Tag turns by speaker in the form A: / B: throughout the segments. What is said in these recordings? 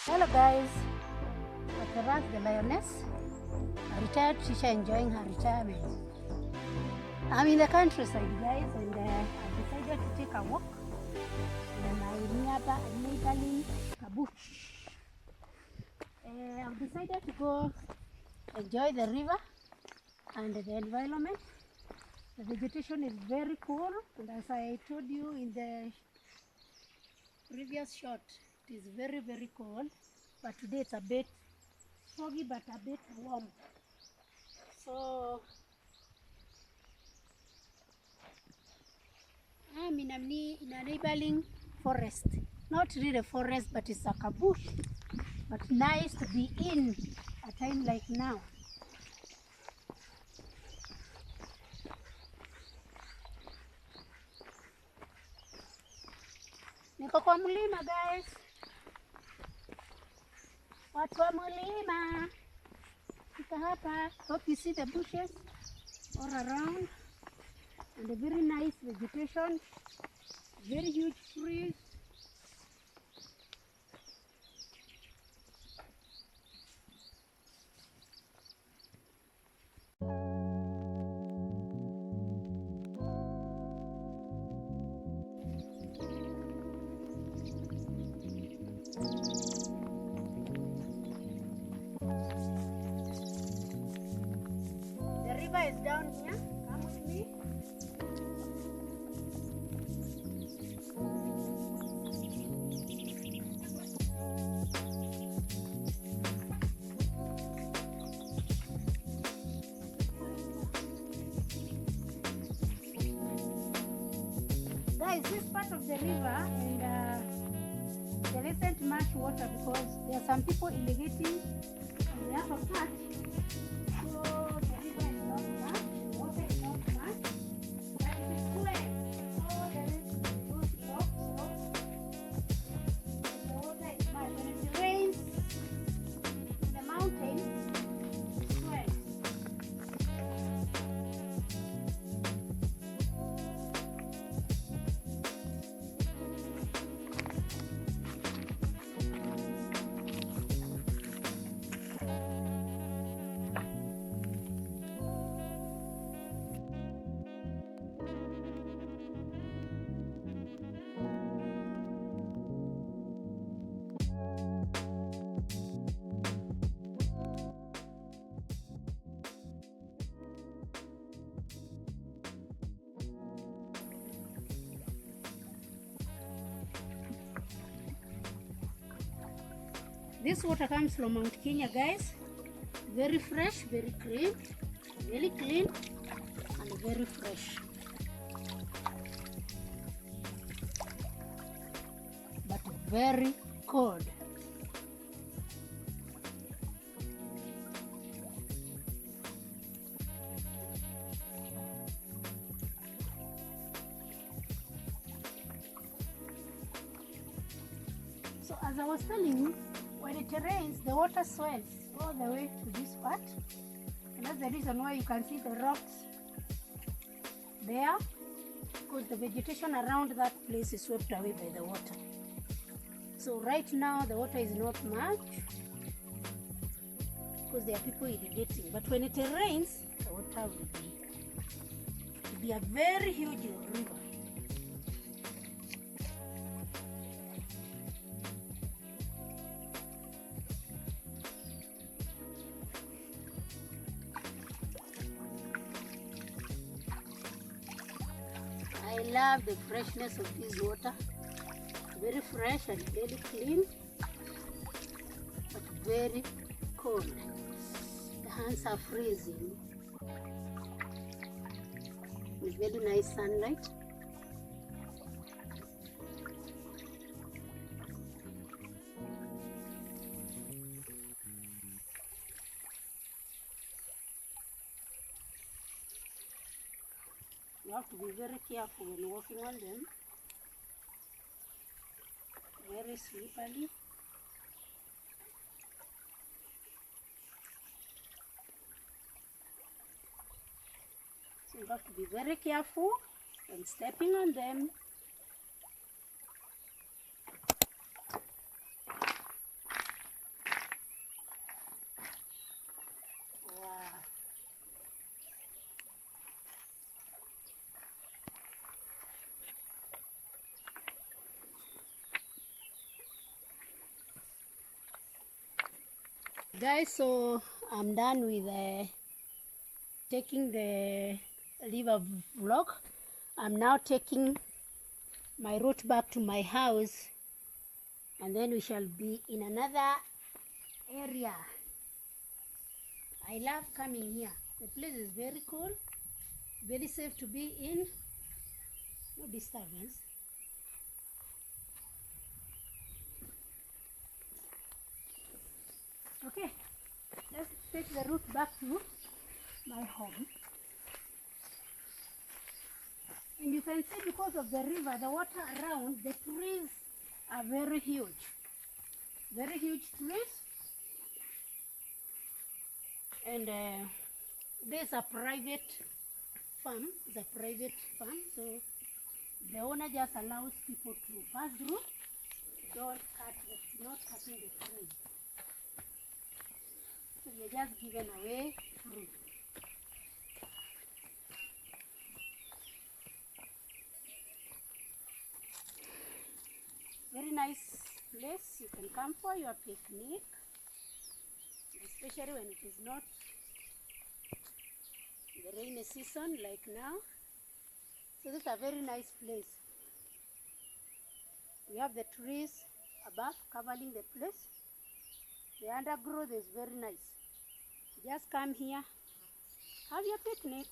A: Hello guys, Ataras the lioness, a retired teacher enjoying her retirement. I'm in the countryside guys, and I decided to take a walk in my neighboring Kabuch. I've decided to go enjoy the river and the environment. The vegetation is very cool, and as I told you in the previous shot, it is very, very cold, but today it's a bit foggy but a bit warm. So I'm in a neighboring forest. Not really a forest, but it's like a bush. But nice to be in a time like now. Niko kwa mlima guys. Watu wa mlima. Nika hapa. Hope you see the bushes all around. And a very nice vegetation. Very huge trees. The river is down here. Come with me. Guys, this part of the river, and there isn't much water because there are some people irrigating on the upper part. So the river is not much, the water is not much, but it is clear. So there is good slopes, and the water is much. When it rains in the mountains, it's wet. This water comes from Mount Kenya, guys. Very fresh, very clean, and very fresh. But very cold. So as I was telling you, when it rains, the water swells all the way to this part. And that's the reason why you can see the rocks there, because the vegetation around that place is swept away by the water. So right now the water is not much because there are people irrigating. But when it rains, the water will be a very huge river. I love the freshness of this water. Very fresh and very clean, but very cold. The hands are freezing. With very nice sunlight. You have to be very careful when walking on them. Very slippery. So you have to be very careful when stepping on them. Guys, so I'm done with taking the river vlog. I'm now taking my route back to my house, and then we shall be in another area. I love coming here. The place is very cool, very safe to be in, no disturbance. Okay, let's take the route back to my home. And you can see, because of the river, the water around, the trees are very huge. Very huge trees. And there's a private farm. It's a private farm, so the owner just allows people to pass through. Not cutting the trees. So you're just given away through. Very nice place you can come for your picnic, especially when it is not the rainy season like now. So this is a very nice place. We have the trees above covering the place. The undergrowth is very nice. Just come here, have your picnic.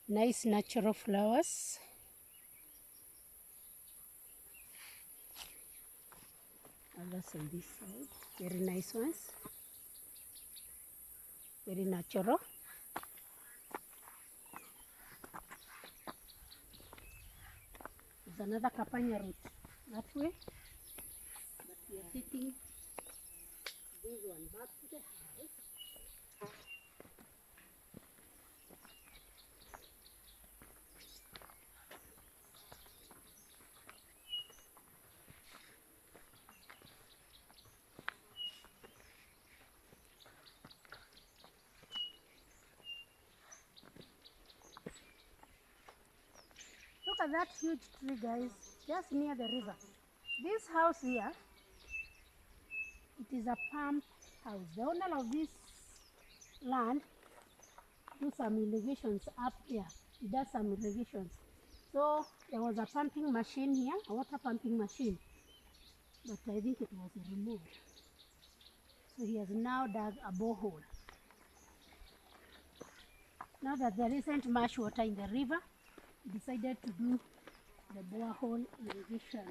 A: Nice natural flowers. Others on this side, very nice ones. Very natural. There's another Kapanya route that way, but we are taking this one back to the house. Look at that huge tree, guys, just near the river. This house here, it is a pump house. The owner of this land do some irrigations up there. He does some irrigations. So there was a pumping machine here, a water pumping machine, but I think it was removed. So he has now dug a borehole. Now that there isn't much water in the river, he decided to do the borehole irrigation.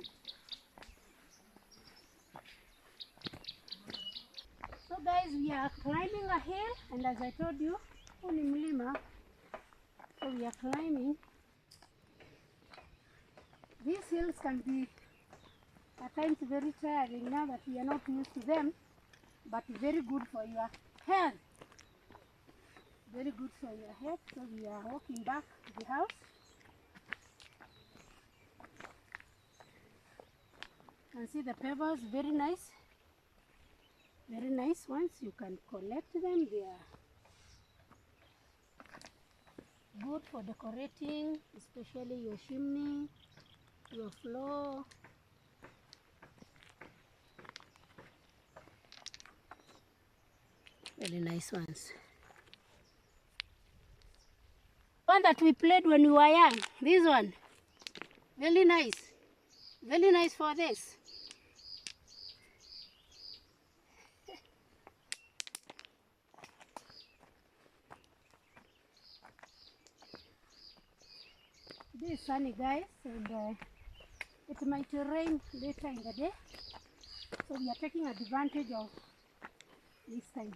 A: So guys, we are climbing a hill, and as I told you, huu ni mlima. So we are climbing. These hills can be at times very tiring now that we are not used to them, but very good for your health. Very good for your health. So we are walking back to the house. You can see the pebbles, very nice. Very nice ones. You can collect them. They are good for decorating, especially your chimney, your floor. Very nice ones. One that we played when we were young. This one. Very nice. Very nice for this. This is sunny, guys, and it might rain later in the day, so we are taking advantage of this time.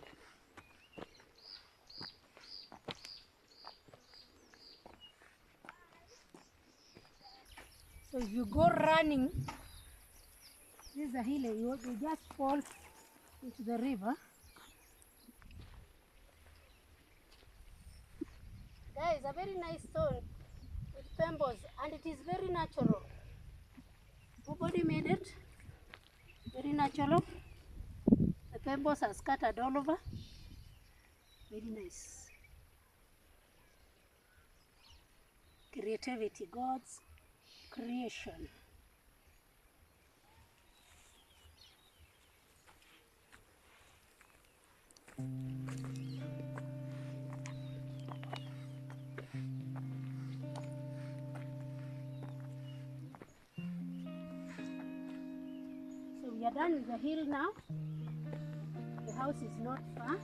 A: So if you go running, this is a hill, you just fall into the river. Guys, a very nice stone with pebbles, and it is very natural. Nobody made it. Very natural. The pebbles are scattered all over. Very nice. Creativity, God's creation. So we are done with the hill now. The house is not far.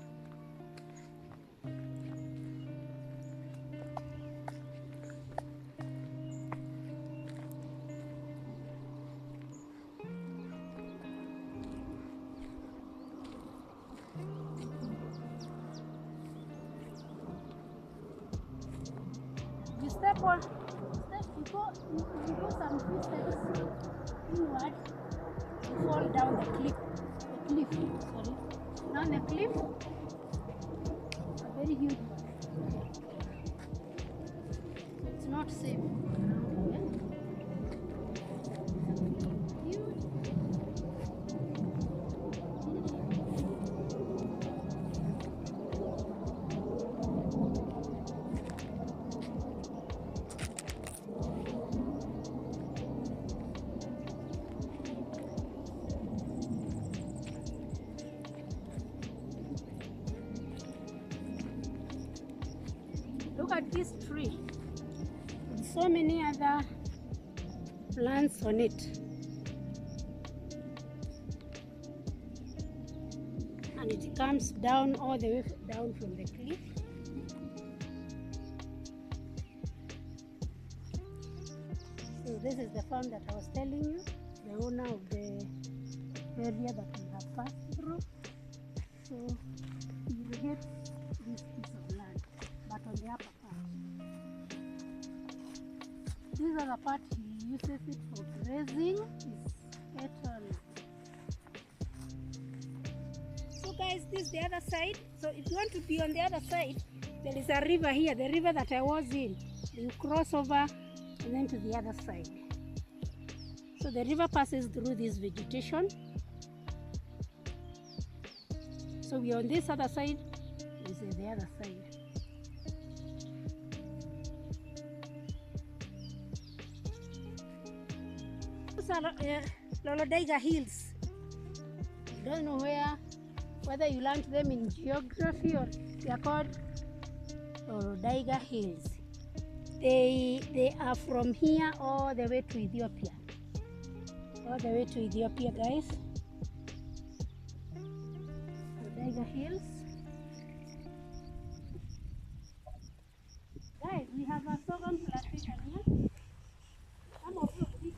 A: You step on, you go some few steps inward, you fall down the cliff, down the cliff, a very huge one. It's not safe. Look at this tree with so many other plants on it, and it comes down all the way down from the cliff. So this is the farm that I was telling you, the owner of the area that we have passed through. So you will get this piece of land, but on the upper part. This other part he uses it for grazing his cattle. So guys, this is the other side. So if you want to be on the other side, there is a river here, the river that I was in. You cross over and then to the other side. So the river passes through this vegetation. So we are on this other side, this is the other side. Those are Lolodaiga Hills. I don't know whether you learned them in geography or they are called Lolodaiga Hills. They are from here all the way to Ethiopia. All the way to Ethiopia, guys. Lolodaiga Hills. Guys, we have a sorghum plantation here. Some of you know this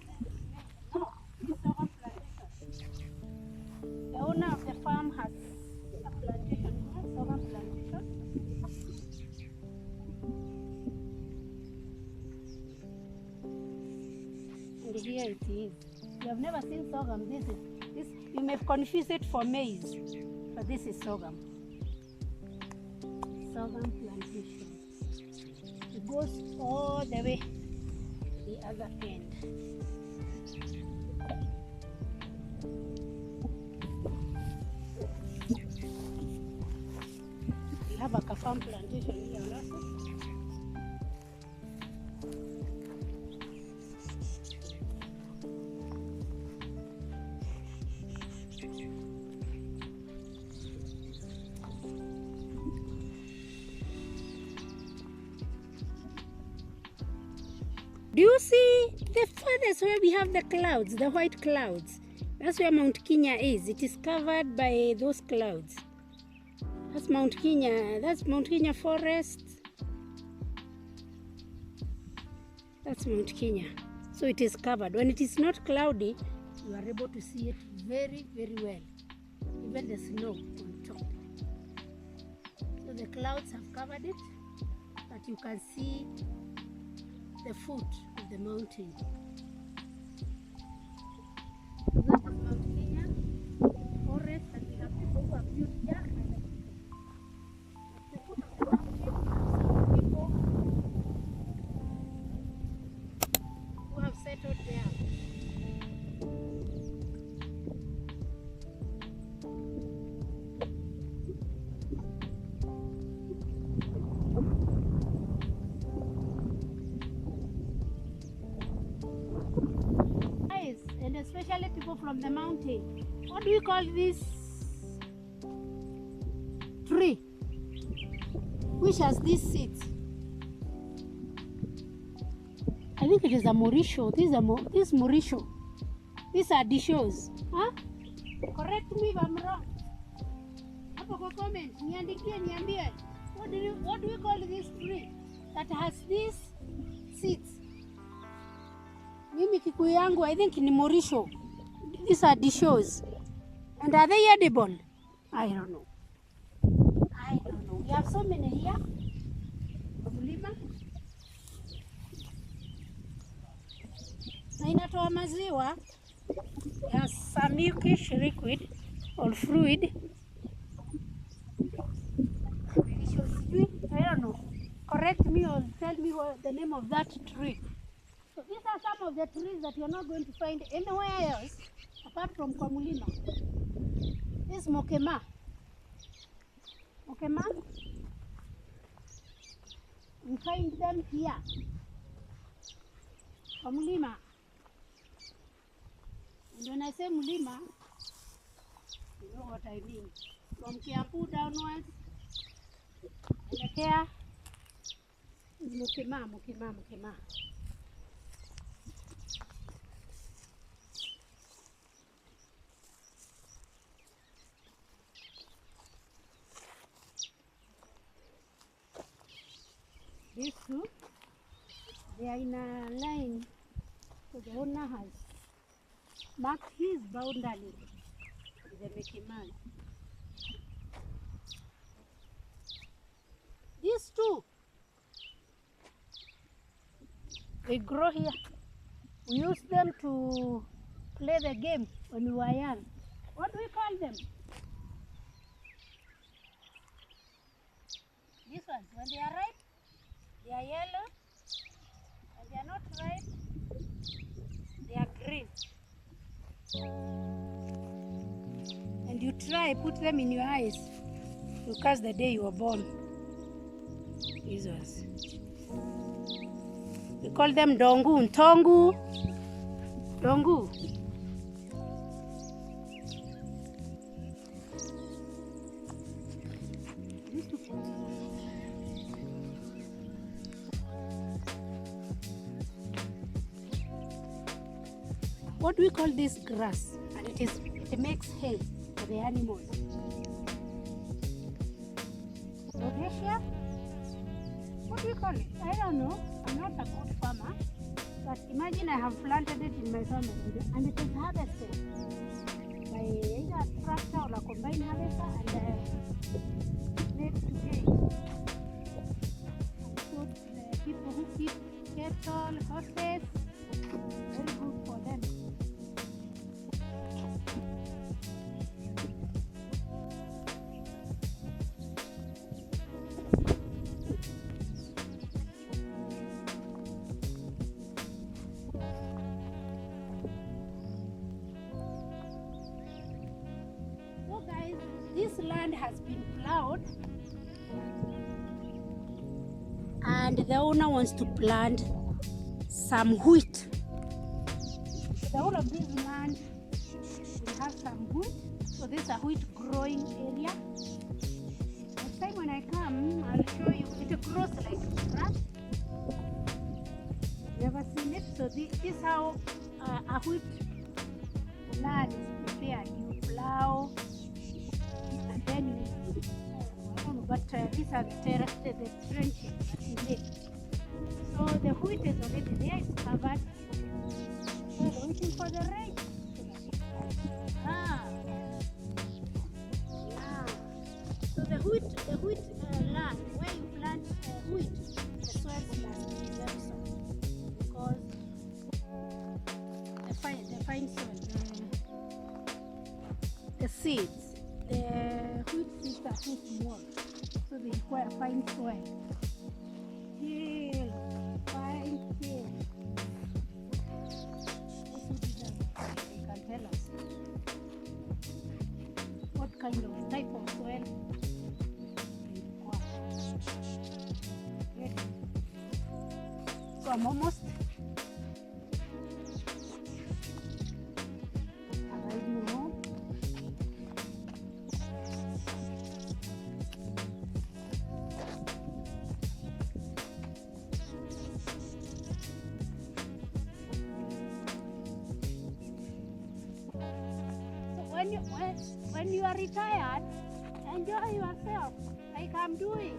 A: sorghum plantation. The owner of the farm has a plantation here, sorghum plantation. And here it is. You have never seen sorghum. This you may confuse it for maize, but this is sorghum. Sorghum plantation. It goes all the way to the other end. We have a farm plantation here also. Do you see the farthest where we have the clouds, the white clouds? That's where Mount Kenya is. It is covered by those clouds. That's Mount Kenya. That's Mount Kenya forest. That's Mount Kenya. So it is covered. When it is not cloudy, you are able to see it very, very well. Even the snow on top. So the clouds have covered it, but you can see the foot of the mountain. So that is Mount Kenya forest, and we have people who have built here. At the foot of the mountain, some people who have settled there. apple from the mountain. What do we call this tree which has these seeds? I think it is a Mauricio. This is Mauricio. These are dishos. Huh? Correct me if I'm wrong. Hapo kwa comment, niandikie niambie. What do we call this tree that has these seeds? Mimi Kikuyu yangu, I think ni Mauricio. These are dishos. And are they edible? I don't know. We have so many here. Mlima. Na inatoa maziwa. It has some milkish liquid or fluid. I don't know. Correct me or tell me what the name of that tree. So these are some of the trees that you're not going to find anywhere else apart from kwa mlima. This is Mokema. Mokema. We find them here. Kwa mlima. And when I say mlima, you know what I mean. From Kiambu downwards, and here is Mokema. These two, they are in a line, so the owner has marked his boundary with the Mokema. These two, they grow here. We use them to play the game when we were young. What do we call them? These ones, when they are ripe, they are yellow. When they are not ripe, they are green. And you put them in your eyes to catch the day you were born. These ones. We call them dongu, ntongu, dongu. What do we call this grass? And it makes hay for the animals. Rhodiosia? What do we call it? I don't know. I'm not a good farmer. But imagine I have planted it in my family and it is harvested by either a tractor or a combine harvester and made to hay. So the people who keep cattle, horses, very good for them. This land has been plowed and the owner wants to plant some wheat. The whole of this land will have some wheat, so this is a wheat growing area. Next time when I come, I'll show you. It grows like grass. Never seen it. So this is how a wheat land is prepared. You plow. And then I don't know, but these are the trenches that we make. So the wheat is already there, it's covered. So we're waiting for the rain. So the wheat land, where you plant wheat, the soil must be very soft because the fine soil, the seeds. The wheat seeds are too small, so they require fine soil. Fine soil. They can tell us what kind of type of soil they require. Okay. So I'm almost. when you are retired, enjoy yourself like I'm doing.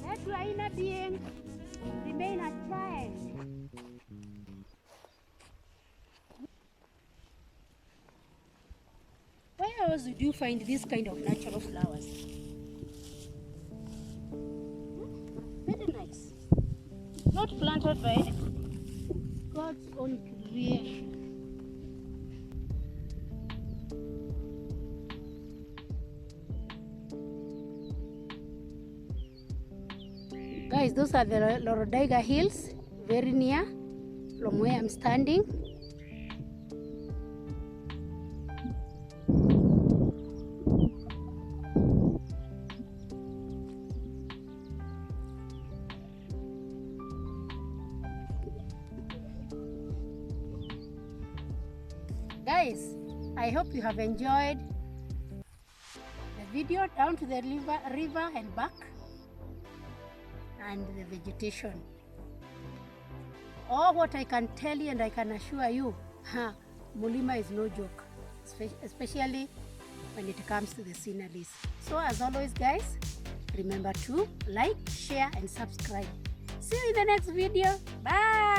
A: Let your inner being remain a child. Where else would you find this kind of natural flowers? Very nice. Not planted by God's own creation. Guys, those are the Lorodaiga Hills, very near from where I'm standing. Guys, I hope you have enjoyed the video down to the river and back, and the vegetation. Oh, what I can tell you and I can assure you, Mulima is no joke, especially when it comes to the sceneries. So as always guys, remember to like, share and subscribe. See you in the next video. Bye.